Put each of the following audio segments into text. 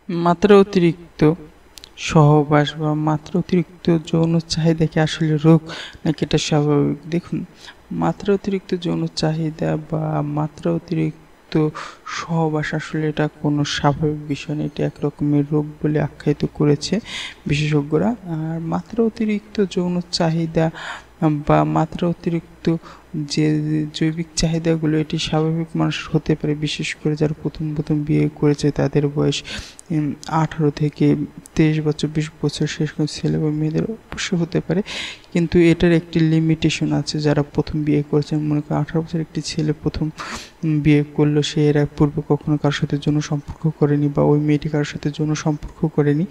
মাত্রা অতিরিক্ত সহবাস বা মাত্রা অতিরিক্ত যৌন চাহিদা কি আসলে রোগ নাকি এটা স্বাভাবিক? দেখুন, মাত্রা অতিরিক্ত যৌন চাহিদা বা মাত্রা অতিরিক্ত সহবাস আসলে এটা কোনো স্বাভাবিক বিষয় না। এটা এক রকমের রোগ বলে আখ্যায়িত করেছে বিশেষজ্ঞরা। আর মাত্রা অতিরিক্ত যৌন চাহিদা বা মাত্রা অতিরিক্ত যে জৈবিক চাহিদাগুলো এটি স্বাভাবিক মানুষের হতে পারে, বিশেষ করে যারা প্রথম বিয়ে করেছে তাদের বয়স 18 থেকে 23 বছর 20 বছর সেরকম ছেলে বা মেয়েদের অবশ্যই হতে পারে, কিন্তু এটার একটি লিমিটেশন আছে। যারা প্রথম বিয়ে করেছেন, মনে করেন 18 বছর একটি ছেলে প্রথম বিয়ে করলো, সে এর পূর্বে কখনো কারোর সাথে যৌন সম্পর্ক করেনি বা ওই মেয়েটি কারোর সাথে যৌন সম্পর্ক করেনি,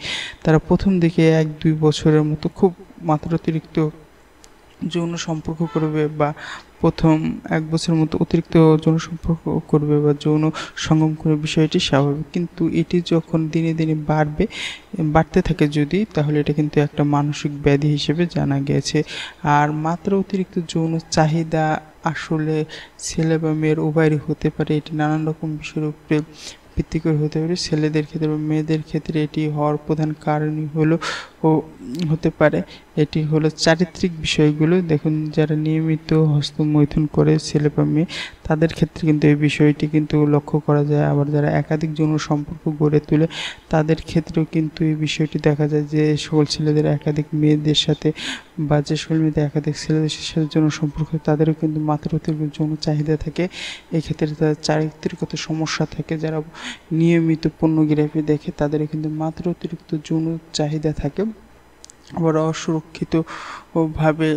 তারা প্রথম দিকে 1-2 বছরের মতো খুব মাত্রাতিরিক্ত যৌন সম্পর্ক করবে বা প্রথম 1 বছরের মতো অতিরিক্ত যৌন সম্পর্ক করবে বা যৌন সঙ্গম করবে, বিষয়টি স্বাভাবিক। কিন্তু এটি যখন দিনে দিনে বাড়তে থাকে যদি, তাহলে এটা কিন্তু একটা মানসিক ব্যাধি হিসেবে জানা গেছে। আর মাত্রা অতিরিক্ত যৌন চাহিদা আসলে ছেলে বা মেয়ের উভয়েরই হতে পারে। এটি নানান রকম বিষয়ের উপরে ভিত্তি করে হতে পারে। ছেলেদের ক্ষেত্রে বা মেয়েদের ক্ষেত্রে এটি হওয়ার প্রধান কারণই হতে পারে এটি হলো চারিত্রিক বিষয়গুলো। দেখুন, যারা নিয়মিত হস্তমৈথুন করে ছেলে বা মেয়ে, তাদের ক্ষেত্রে কিন্তু এই বিষয়টি কিন্তু লক্ষ্য করা যায়। আবার যারা একাধিক যৌন সম্পর্ক গড়ে তোলে, তাদের ক্ষেত্রেও কিন্তু এই বিষয়টি দেখা যায় যে সকল ছেলেদের একাধিক মেয়েদের সাথে বা যে সকল মেয়েদের একাধিক ছেলেদের সাথে যৌন সম্পর্ক, তাদেরও কিন্তু মাত্রা অতিরিক্ত যৌন চাহিদা থাকে। এক্ষেত্রে তাদের চারিত্রিকগত সমস্যা থাকে। যারা নিয়মিত পর্নোগ্রাফি দেখে, তাদেরও কিন্তু মাত্রা অতিরিক্ত যৌন চাহিদা থাকে। আবার অসুরক্ষিতভাবে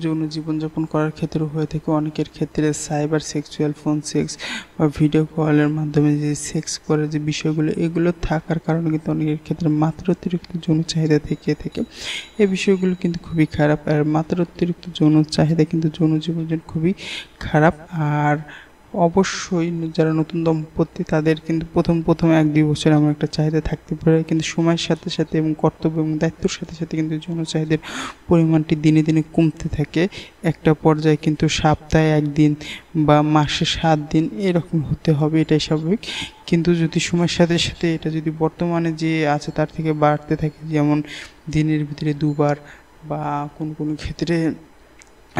যৌন জীবনযাপন করার ক্ষেত্রেও হয়ে থাকে। অনেকের ক্ষেত্রে সাইবার সেক্সুয়াল ফোন সেক্স বা ভিডিও কলের মাধ্যমে যে সেক্স করার যে বিষয়গুলো, এগুলো থাকার কারণে কিন্তু অনেকের ক্ষেত্রে মাত্রা অতিরিক্ত যৌন চাহিদা থেকে থাকে। এই বিষয়গুলো কিন্তু খুবই খারাপ। আর মাত্রা অতিরিক্ত যৌন চাহিদা কিন্তু যৌন জীবনের জন্য খুবই খারাপ। আর অবশ্যই যারা নতুন দম্পতি, তাদের কিন্তু প্রথম 1-2 বছর এমন একটা চাহিদা থাকতে পারে, কিন্তু সময়ের সাথে সাথে এবং কর্তব্য এবং দায়িত্বের সাথে সাথে কিন্তু যৌন চাহিদার পরিমাণটি দিনে দিনে কমতে থাকে। একটা পর্যায়ে কিন্তু সপ্তাহে 1 দিন বা মাসে 7 দিন এরকম হতে হবে, এটাই স্বাভাবিক। কিন্তু যদি সময়ের সাথে সাথে এটা যদি বর্তমানে যে আছে তার থেকে বাড়তে থাকে, যেমন দিনের ভিতরে 2 বার বা কোনো ক্ষেত্রে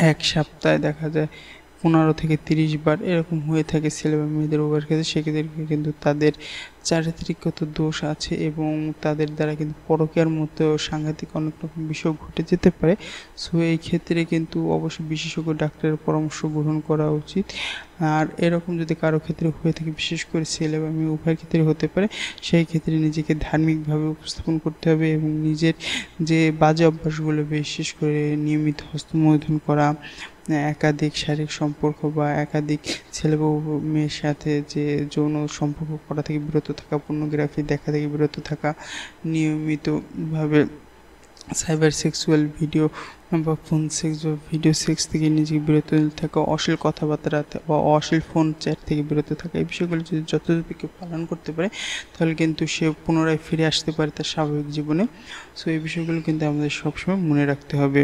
1 সপ্তাহে দেখা যায় 15 থেকে 30 বার এরকম হয়ে থাকে ছেলে বা মেয়েদের উভয়ের ক্ষেত্রে, সেক্ষেত্রে কিন্তু তাদের চারিত্রিকগত দোষ আছে এবং তাদের দ্বারা কিন্তু পরকীয়ার মতো সাংঘাতিক অনেক রকম বিষয় ঘটে যেতে পারে। সো এই ক্ষেত্রে কিন্তু অবশ্যই বিশেষজ্ঞ ডাক্তারের পরামর্শ গ্রহণ করা উচিত। আর এরকম যদি কারো ক্ষেত্রে হয়ে থাকে, বিশেষ করে ছেলে বা মেয়ে উভয়ের ক্ষেত্রে হতে পারে, সেই ক্ষেত্রে নিজেকে ধার্মিকভাবে উপস্থাপন করতে হবে এবং নিজের যে বাজে অভ্যাসগুলো, বিশেষ করে নিয়মিত হস্তমৈথুন করা, একাধিক শারীরিক সম্পর্ক বা একাধিক ছেলে বা মেয়ের সাথে যে যৌন সম্পর্ক করা থেকে বিরত থাকা, পর্নোগ্রাফি দেখা থেকে বিরত থাকা, নিয়মিতভাবে সাইবার সেক্সুয়াল ভিডিও বা ফোন সেক্স বা ভিডিও সেক্স থেকে নিজেকে বিরত থাকা, অশ্লীল কথাবার্তা বা অশ্লীল ফোন চ্যাট থেকে বিরত থাকা, এই বিষয়গুলো যদি যথাযথ কেউ পালন করতে পারে, তাহলে কিন্তু সে পুনরায় ফিরে আসতে পারে তার স্বাভাবিক জীবনে। সো এই বিষয়গুলো কিন্তু আমাদের সবসময় মনে রাখতে হবে।